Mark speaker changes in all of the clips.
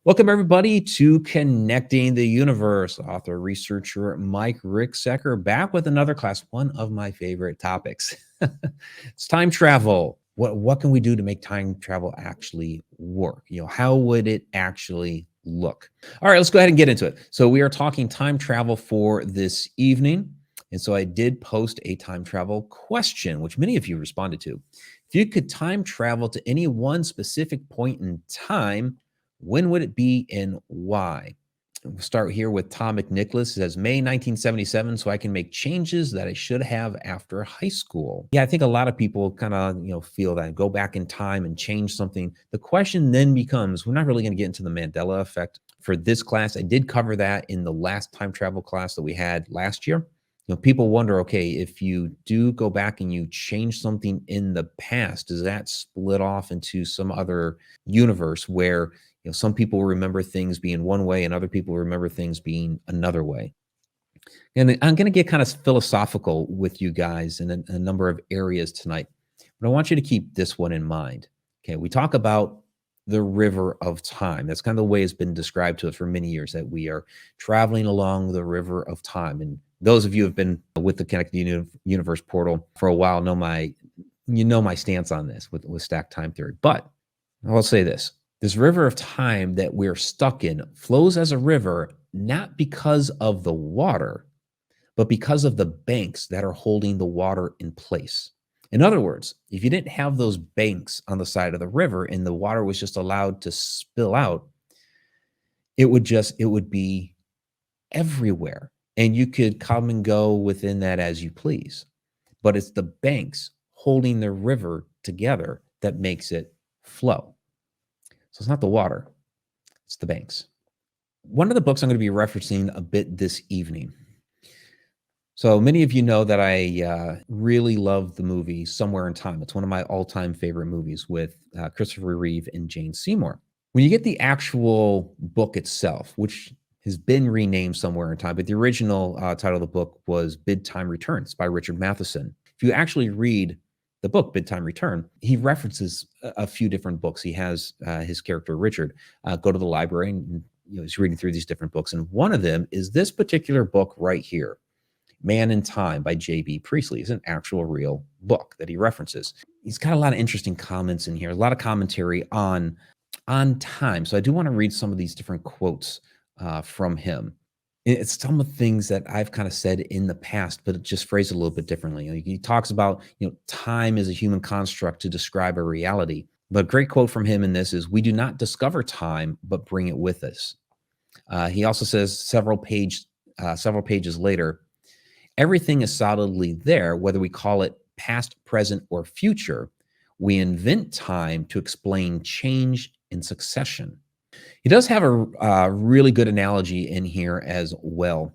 Speaker 1: Welcome, everybody, to Connecting the Universe. Author, researcher Mike Ricksecker back with another class, one of my favorite topics. It's time travel. What can we do to make time travel actually work? How would it actually look? All right, let's go ahead and get into it. So we are talking time travel for this evening. And so I did post a time travel question, which many of you responded to. If you could time travel to any one specific point in time, when would it be and why? We'll start here with Tom McNicholas. It says May 1977, so I can make changes that I should have after high school. Yeah, I think a lot of people kind of feel that go back in time and change something. The question then becomes, we're not really going to get into the Mandela effect for this class. I did cover that in the last time travel class that we had last year. People wonder, okay, if you do go back and you change something in the past, does that split off into some other universe where some people remember things being one way and other people remember things being another way? And I'm going to get kind of philosophical with you guys in a number of areas tonight, but I want you to keep this one in mind. Okay, we talk about the river of time. That's kind of the way it's been described to us for many years, that we are traveling along the river of time. And those of you who have been with the Connected Universe portal for a while know my stance on this with stacked time theory. But I'll say this river of time that we're stuck in flows as a river, not because of the water, but because of the banks that are holding the water in place. In other words, if you didn't have those banks on the side of the river and the water was just allowed to spill out, it would be everywhere. And you could come and go within that as you please. But it's the banks holding the river together that makes it flow. So it's not the water, it's the banks. One of the books I'm going to be referencing a bit this evening. So many of you know that I really love the movie Somewhere in Time. It's one of my all-time favorite movies with Christopher Reeve and Jane Seymour. When you get the actual book itself, which has been renamed Somewhere in Time, but the original title of the book was Bid Time Returns by Richard Matheson. If you actually read the book Bid Time Return, he references a few different books. He has his character Richard go to the library and he's reading through these different books, and one of them is this particular book right here, Man in Time by J.B. Priestley. Is an actual real book that he references. He's got a lot of interesting comments in here, a lot of commentary on time. So I do want to read some of these different quotes from him. It's some of the things that I've kind of said in the past, but just phrased a little bit differently. He talks about, time is a human construct to describe a reality. But a great quote from him in this is, "We do not discover time, but bring it with us." He also says several pages later, "Everything is solidly there, whether we call it past, present, or future. We invent time to explain change in succession." He does have a really good analogy in here as well.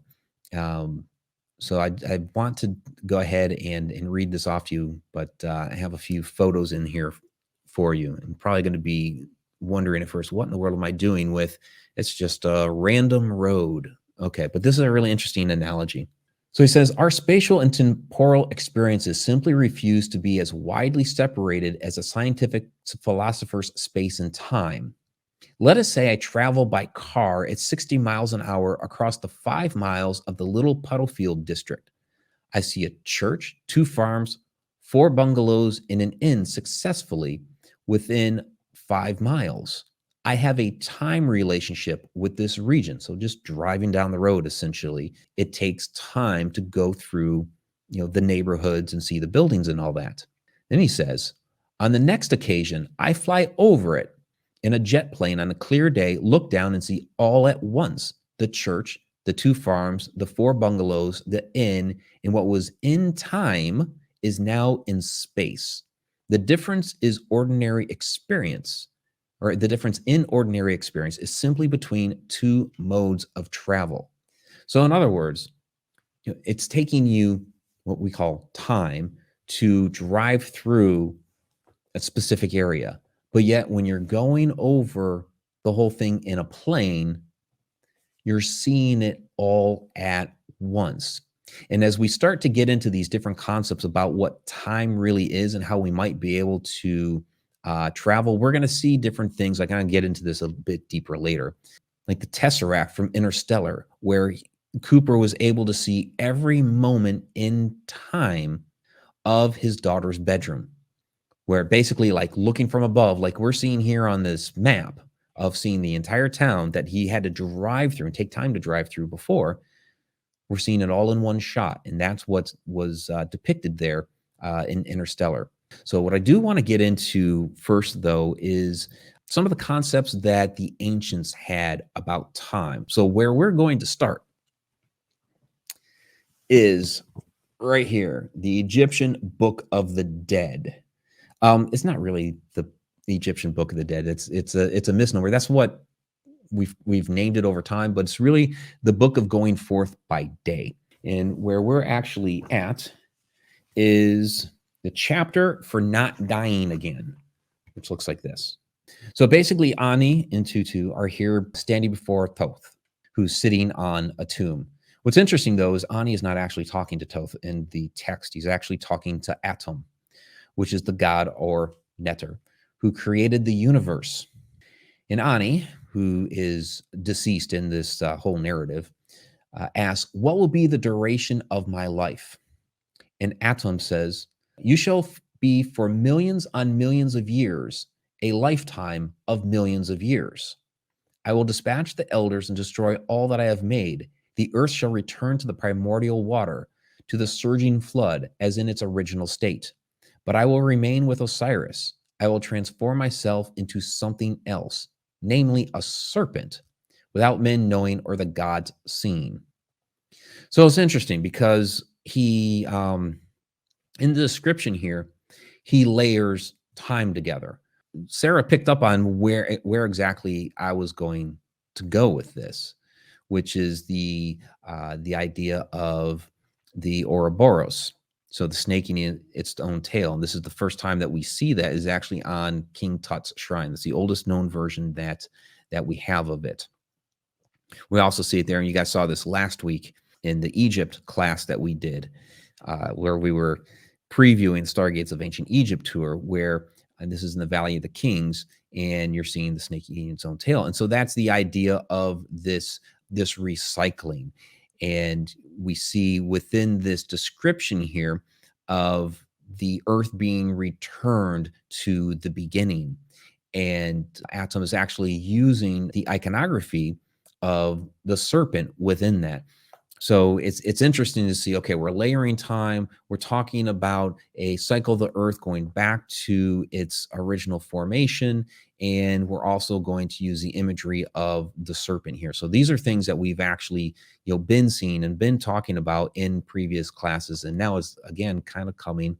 Speaker 1: So I want to go ahead and read this off to you, but I have a few photos in here for you. I'm probably going to be wondering at first, what in the world am I doing with? It's just a random road. Okay, but this is a really interesting analogy. So he says, "Our spatial and temporal experiences simply refuse to be as widely separated as a scientific philosopher's space and time. Let us say I travel by car at 60 miles an hour across the 5 miles of the Little Puddlefield district. I see a church, 2 farms, 4 bungalows, and an inn successfully within 5 miles. I have a time relationship with this region." So just driving down the road, essentially, it takes time to go through, the neighborhoods and see the buildings and all that. Then he says, "On the next occasion, I fly over it in a jet plane on a clear day, look down and see all at once the church, the 2 farms, the 4 bungalows, the inn, and what was in time is now in space. The difference is ordinary experience, or the difference in ordinary experience is simply between 2 modes of travel." So in other words, it's taking you what we call time to drive through a specific area. But yet when you're going over the whole thing in a plane, you're seeing it all at once. And as we start to get into these different concepts about what time really is and how we might be able to travel. We're going to see different things. I'm going to get into this a bit deeper later, like the Tesseract from Interstellar, where Cooper was able to see every moment in time of his daughter's bedroom, where basically, like looking from above, like we're seeing here on this map of seeing the entire town that he had to drive through and take time to drive through before, we're seeing it all in one shot. And that's what was depicted there in Interstellar. So what I do want to get into first, though, is some of the concepts that the ancients had about time. So where we're going to start is right here, the Egyptian Book of the Dead. It's not really the Egyptian Book of the Dead. It's a misnomer. That's what we've named it over time, but it's really the Book of Going Forth by Day. And where we're actually at is the chapter for not dying again, which looks like this. So basically, Ani and Tutu are here standing before Thoth, who's sitting on a tomb. What's interesting, though, is Ani is not actually talking to Thoth in the text. He's actually talking to Atum, which is the god or Neter, who created the universe. And Ani, who is deceased in this whole narrative, asks, "What will be the duration of my life?" And Atum says, "You shall be for millions on millions of years, a lifetime of millions of years. I will dispatch the elders and destroy all that I have made. The earth shall return to the primordial water, to the surging flood as in its original state. But I will remain with Osiris. I will transform myself into something else, namely a serpent, without men knowing or the gods seeing." So it's interesting because he, in the description here, he layers time together. Sarah picked up on where exactly I was going to go with this, which is the idea of the Ouroboros. So the snake in its own tail. And this is the first time that we see that is actually on King Tut's shrine. That's the oldest known version that we have of it. We also see it there, and you guys saw this last week in the Egypt class that we did, where we were previewing Stargates of Ancient Egypt tour, where and this is in the Valley of the Kings, and you're seeing the snake eating its own tail. And so that's the idea of this recycling. And we see within this description here of the earth being returned to the beginning. And Atom is actually using the iconography of the serpent within that. So it's interesting to see, okay, we're layering time. We're talking about a cycle of the earth going back to its original formation. And we're also going to use the imagery of the serpent here. So these are things that we've actually, been seeing and been talking about in previous classes. And now it's, again, kind of coming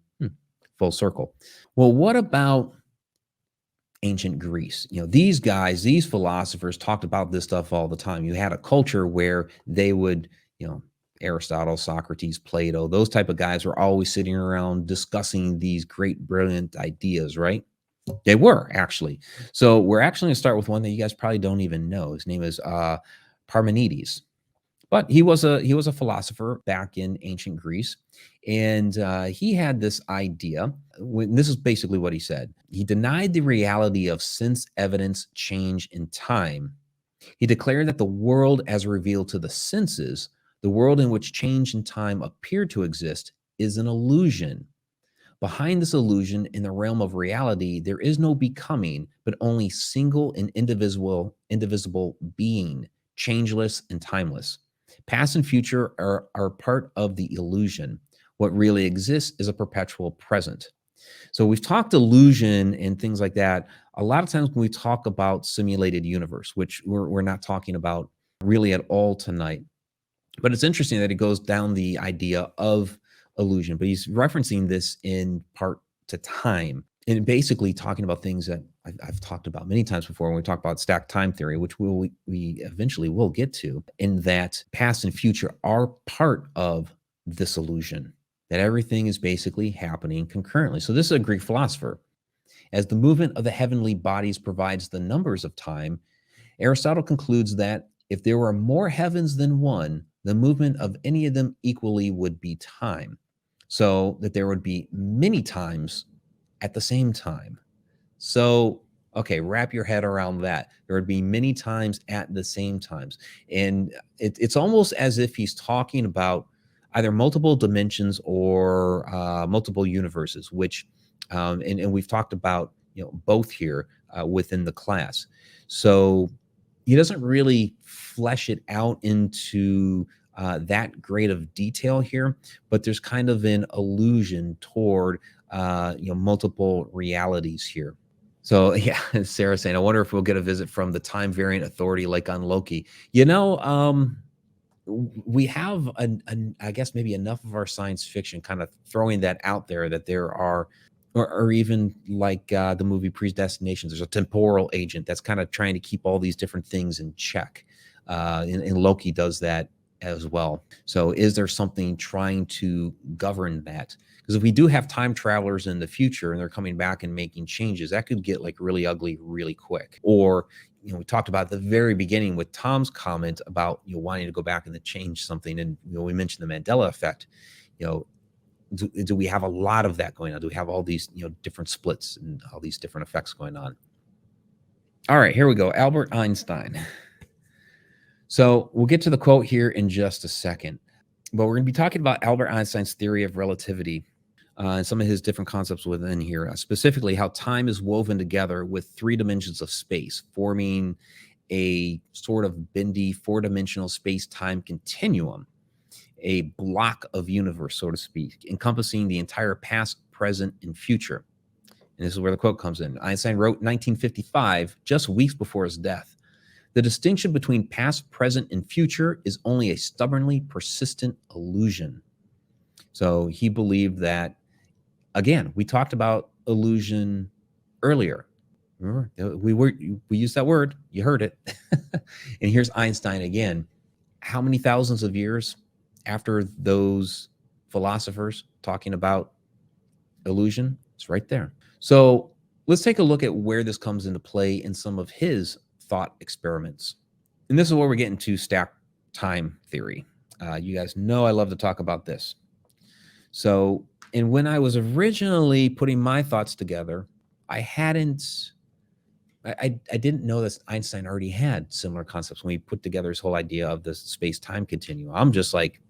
Speaker 1: full circle. Well, what about ancient Greece? These guys, these philosophers talked about this stuff all the time. You had a culture where they would, Aristotle, Socrates, Plato, those type of guys were always sitting around discussing these great, brilliant ideas, right? They were, actually. So we're actually going to start with one that you guys probably don't even know. His name is Parmenides. But he was a philosopher back in ancient Greece, and he had this idea. This is basically what he said. He denied the reality of sense evidence change in time. He declared that the world as revealed to the senses, the world in which change in time appeared to exist, is an illusion. Behind this illusion, in the realm of reality, there is no becoming, but only single and indivisible being, changeless and timeless. Past and future are part of the illusion. What really exists is a perpetual present. So we've talked illusion and things like that. A lot of times when we talk about simulated universe, which we're not talking about really at all tonight, but it's interesting that it goes down the idea of illusion, but he's referencing this in part to time and basically talking about things that I've talked about many times before when we talk about stacked time theory, which we eventually will get to, in that past and future are part of this illusion, that everything is basically happening concurrently. So this is a Greek philosopher. As the movement of the heavenly bodies provides the numbers of time, Aristotle concludes that if there were more heavens than one, the movement of any of them equally would be time. So that there would be many times at the same time. So, okay, wrap your head around that. There would be many times at the same times. And it's almost as if he's talking about either multiple dimensions or multiple universes, which, and we've talked about, both here within the class. So he doesn't really flesh it out into that great of detail here, but there's kind of an allusion toward, multiple realities here. So yeah, Sarah saying, I wonder if we'll get a visit from the time variant authority like on Loki. We have I guess maybe enough of our science fiction kind of throwing that out there that there are, or even like the movie Predestination, there's a temporal agent that's kind of trying to keep all these different things in check. And Loki does that as well. So is there something trying to govern that? Because if we do have time travelers in the future and they're coming back and making changes, that could get like really ugly really quick. Or we talked about at the very beginning with Tom's comment about wanting to go back and to change something, and we mentioned the Mandela effect. Do we have a lot of that going on? Do we have all these different splits and all these different effects going on? All right, here we go. Albert Einstein. So we'll get to the quote here in just a second, but we're going to be talking about Albert Einstein's theory of relativity and some of his different concepts within here, specifically how time is woven together with 3 dimensions of space, forming a sort of bendy 4-dimensional space-time continuum, a block of universe, so to speak, encompassing the entire past, present, and future. And this is where the quote comes in. Einstein wrote in 1955, just weeks before his death, "The distinction between past, present, and future is only a stubbornly persistent illusion." So he believed that, again, we talked about illusion earlier. Remember, we used that word. You heard it. And here's Einstein again. How many thousands of years after those philosophers talking about illusion? It's right there. So let's take a look at where this comes into play in some of his thought experiments. And this is where we're getting to stacked time theory. You guys know I love to talk about this. So, and when I was originally putting my thoughts together, I didn't know that Einstein already had similar concepts when we put together his whole idea of the space-time continuum. I'm just like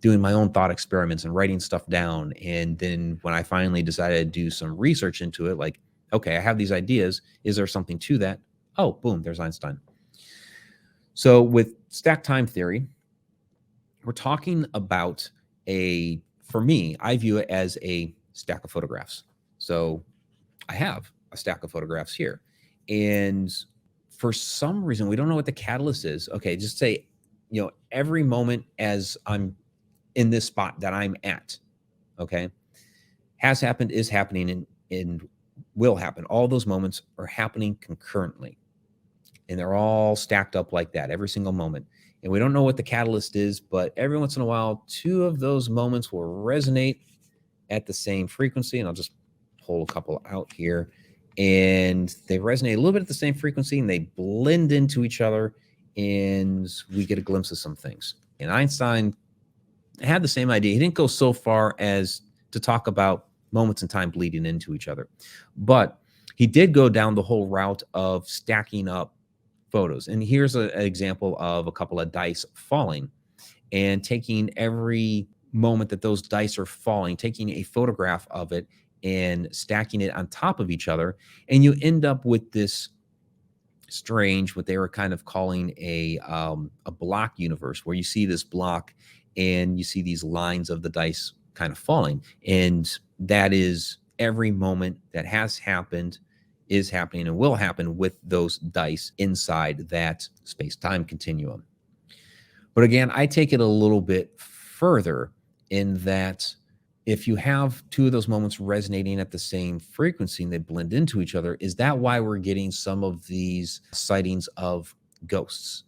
Speaker 1: doing my own thought experiments and writing stuff down. And then when I finally decided to do some research into it, like, okay, I have these ideas. Is there something to that? Oh, boom, there's Einstein. So with stacked time theory, we're talking about for me, I view it as a stack of photographs. So I have a stack of photographs here. And for some reason, we don't know what the catalyst is. Okay, just say, every moment as I'm in this spot that I'm at, okay, has happened, is happening, and will happen. All those moments are happening concurrently. And they're all stacked up like that, every single moment. And we don't know what the catalyst is, but every once in a while, 2 of those moments will resonate at the same frequency. And I'll just pull a couple out here. And they resonate a little bit at the same frequency, and they blend into each other, and we get a glimpse of some things. And Einstein had the same idea. He didn't go so far as to talk about moments in time bleeding into each other, but he did go down the whole route of stacking up photos. And here's an example of a couple of dice falling and taking every moment that those dice are falling, taking a photograph of it and stacking it on top of each other. And you end up with this strange, what they were kind of calling a block universe, where you see this block and you see these lines of the dice kind of falling. And that is every moment that has happened, is happening, and will happen with those dice inside that space-time continuum. But again, I take it a little bit further in that if you have 2 of those moments resonating at the same frequency and they blend into each other, is that why we're getting some of these sightings of ghosts,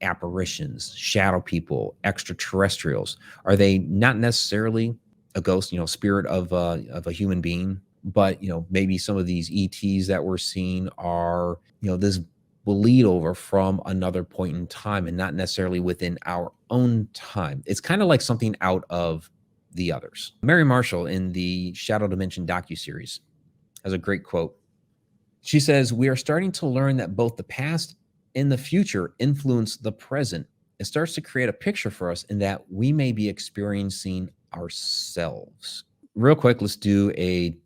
Speaker 1: apparitions, shadow people, extraterrestrials? Are they not necessarily a ghost, spirit of a human being, but maybe some of these ETs that we're seeing are this bleed over from another point in time and not necessarily within our own time. It's kind of like something out of The Others. Mary Marshall in the Shadow Dimension docuseries has a great quote. She says, "We are starting to learn that both the past and the future influence the present. It starts to create a picture for us in that we may be experiencing ourselves." Real quick, let's do a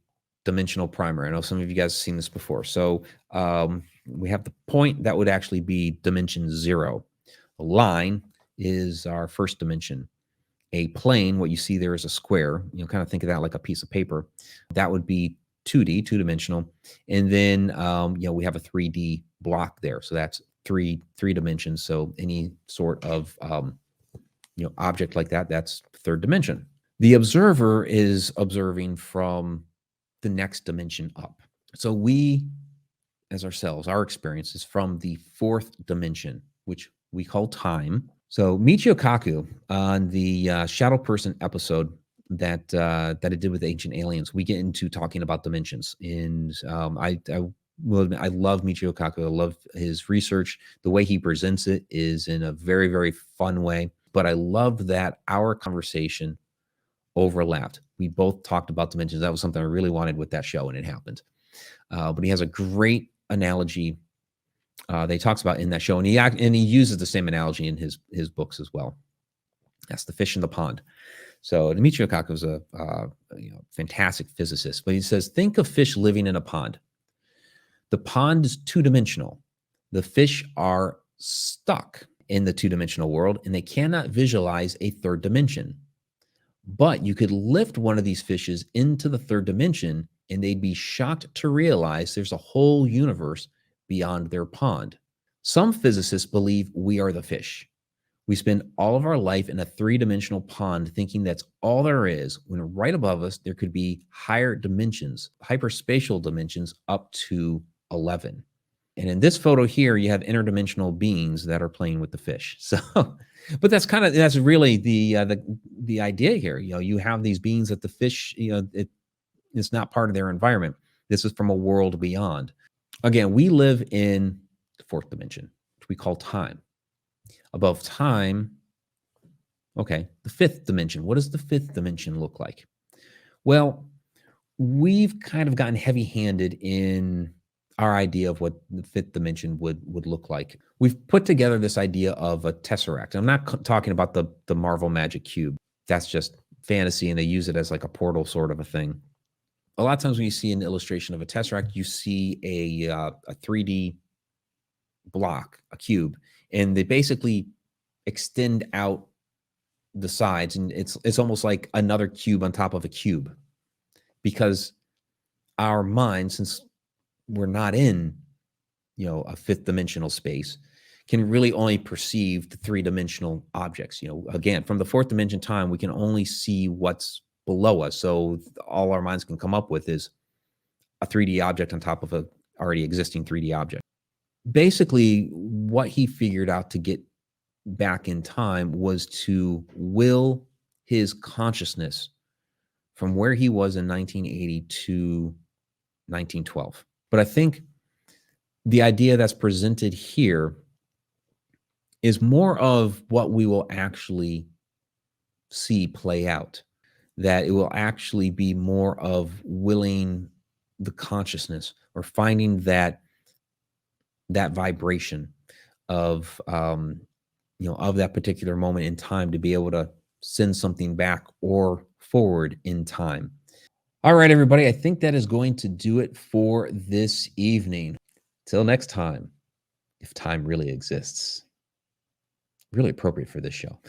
Speaker 1: dimensional primer. I know some of you guys have seen this before. So we have the point that would actually be dimension 0. A line is our first dimension. A plane, what you see there is a square. Kind of think of that like a piece of paper. That would be 2D, two-dimensional. And then, we have a 3D block there. So that's three dimensions. So any sort of, object like that, that's third dimension. The observer is observing from the next dimension up. So we, as ourselves, our experience is from the fourth dimension, which we call time. So Michio Kaku on the Shadow Person episode that I did with Ancient Aliens, we get into talking about dimensions. And I will admit, I love Michio Kaku. I love his research. The way he presents it is in a very, very fun way. But I love that our conversation overlapped. We both talked about dimensions. That was something I really wanted with that show, and it happened. But he has a great analogy that he talks about in that show, and he uses the same analogy in his books as well. That's the fish in the pond. So Michio Kaku is a fantastic physicist, but he says, think of fish living in a pond. The pond is two-dimensional. The fish are stuck in the two-dimensional world, and they cannot visualize a third dimension. But you could lift one of these fishes into the third dimension, and they'd be shocked to realize there's a whole universe beyond their pond. Some physicists believe we are the fish. We spend all of our life in a three-dimensional pond thinking that's all there is, when right above us, there could be higher dimensions, hyperspatial dimensions up to 11. And in this photo here, you have interdimensional beings that are playing with the fish. So, but that's really the idea here. You have these beings that the fish, it's not part of their environment. This is from a world beyond. Again, we live in the fourth dimension, which we call time. Above time, okay, the fifth dimension. What does the fifth dimension look like? Well, we've kind of gotten heavy-handed in our idea of what the fifth dimension would look like. We've put together this idea of a tesseract. I'm not talking about the Marvel Magic Cube. That's just fantasy, and they use it as like a portal sort of a thing. A lot of times when you see an illustration of a tesseract, you see a 3D block, a cube, and they basically extend out the sides, and it's almost like another cube on top of a cube, because our mind, since we're not in a fifth dimensional space, can really only perceive the three-dimensional objects. Again, from the fourth dimension time, we can only see what's below us. So all our minds can come up with is a 3D object on top of a already existing 3D object. Basically, what he figured out to get back in time was to will his consciousness from where he was in 1980 to 1912. But I think the idea that's presented here is more of what we will actually see play out, that it will actually be more of willing the consciousness, or finding that vibration of of that particular moment in time to be able to send something back or forward in time. All right, everybody, I think that is going to do it for this evening. Till next time, if time really exists. Really appropriate for this show.